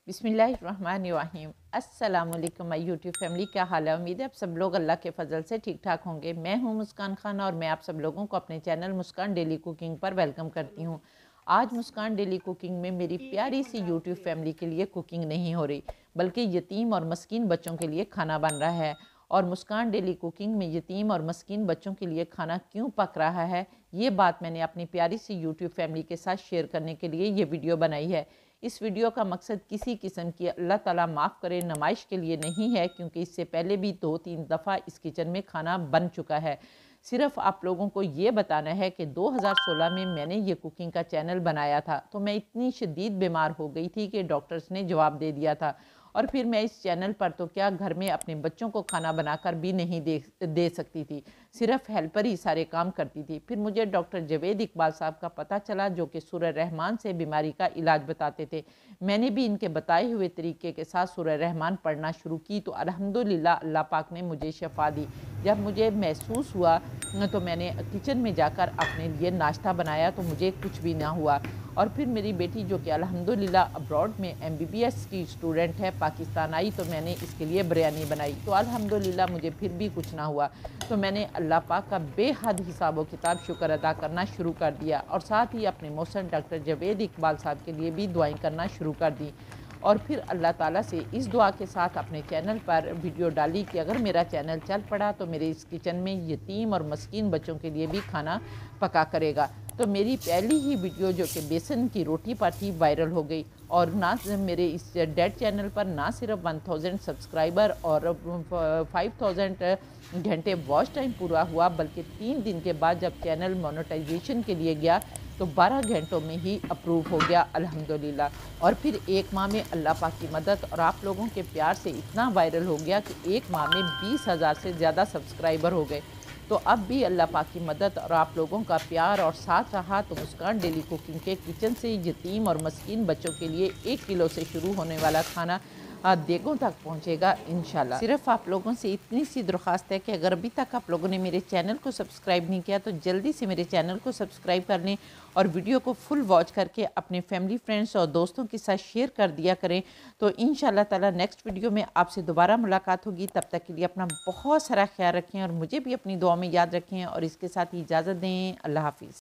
बिस्मिल्लाहिर्रहमानिर्रहीम। अस्सलामुअलैकुम my YouTube family, क्या हाल है। उम्मीद है आप सब लोग अल्लाह के फजल से ठीक ठाक होंगे। मैं हूं मुस्कान खान और मैं आप सब लोगों को अपने चैनल मुस्कान डेली कुकिंग पर वेलकम करती हूं। आज मुस्कान डेली कुकिंग में मेरी प्यारी सी यूट्यूब फैमिली के लिए कुकिंग नहीं हो रही, बल्कि यतीम और मस्कीन बच्चों के लिए खाना बन रहा है। और मुस्कान डेली कुकिंग में यतीम और मस्कीन बच्चों के लिए खाना क्यों पक रहा है, ये बात मैंने अपनी प्यारी सी यूट्यूब फैमिली के साथ शेयर करने के लिए ये वीडियो बनाई है। इस वीडियो का मकसद किसी किस्म की अल्लाह ताला माफ़ करे नुमाइश के लिए नहीं है, क्योंकि इससे पहले भी 2-3 दफ़ा इस किचन में खाना बन चुका है। सिर्फ आप लोगों को ये बताना है कि 2016 में मैंने ये कुकिंग का चैनल बनाया था, तो मैं इतनी शदीद बीमार हो गई थी कि डॉक्टर्स ने जवाब दे दिया था। और फिर मैं इस चैनल पर तो क्या, घर में अपने बच्चों को खाना बनाकर भी नहीं दे सकती थी। सिर्फ हेल्पर ही सारे काम करती थी। फिर मुझे डॉक्टर जावेद इकबाल साहब का पता चला, जो कि सूरह रहमान से बीमारी का इलाज बताते थे। मैंने भी इनके बताए हुए तरीके के साथ सूरह रहमान पढ़ना शुरू की, तो अल्हम्दुलिल्लाह अल्लाह पाक ने मुझे शफा दी। जब मुझे महसूस हुआ तो मैंने किचन में जाकर अपने लिए नाश्ता बनाया, तो मुझे कुछ भी ना हुआ। और फिर मेरी बेटी, जो कि अल्हम्दुलिल्लाह अब्रॉड में MBBS की स्टूडेंट है, पाकिस्तान आई, तो मैंने इसके लिए बिरयानी बनाई, तो अल्हम्दुलिल्लाह मुझे फिर भी कुछ ना हुआ। तो मैंने अल्लाह पाक का बेहद हिसाब व किताब शुक्र अदा करना शुरू कर दिया, और साथ ही अपने मोहसिन डॉक्टर जावेद इकबाल साहब के लिए भी दुआएं करना शुरू कर दी। और फिर अल्लाह ताला से इस दुआ के साथ अपने चैनल पर वीडियो डाली कि अगर मेरा चैनल चल पड़ा तो मेरे इस किचन में यतीम और मस्कीन बच्चों के लिए भी खाना पका करेगा। तो मेरी पहली ही वीडियो, जो कि बेसन की रोटी पर थी, वायरल हो गई। और ना मेरे इस डेड चैनल पर ना सिर्फ 1000 सब्सक्राइबर और 5000 घंटे वॉच टाइम पूरा हुआ, बल्कि 3 दिन के बाद जब चैनल मोनेटाइजेशन के लिए गया तो 12 घंटों में ही अप्रूव हो गया अल्हम्दुलिल्लाह। और फिर एक माह में अल्लाह पाक की मदद और आप लोगों के प्यार से इतना वायरल हो गया कि एक माह में 20,000 से ज़्यादा सब्सक्राइबर हो गए। तो अब भी अल्लाह पाक की मदद और आप लोगों का प्यार और साथ रहा, तो मुस्कान डेली कुकिंग के किचन से यतीम और मस्कीन बच्चों के लिए 1 किलो से शुरू होने वाला खाना देगों तक पहुंचेगा इंशाल्लाह। सिर्फ आप लोगों से इतनी सी दरख्वास्त है कि अगर अभी तक आप लोगों ने मेरे चैनल को सब्सक्राइब नहीं किया, तो जल्दी से मेरे चैनल को सब्सक्राइब कर लें और वीडियो को फुल वॉच करके अपने फैमिली, फ्रेंड्स और दोस्तों के साथ शेयर कर दिया करें। तो इंशाल्लाह ताला नेक्स्ट वीडियो में आपसे दोबारा मुलाकात होगी। तब तक के लिए अपना बहुत सारा ख्याल रखें और मुझे भी अपनी दुआ में याद रखें, और इसके साथ ही इजाज़त दें। अल्लाह हाफिज़।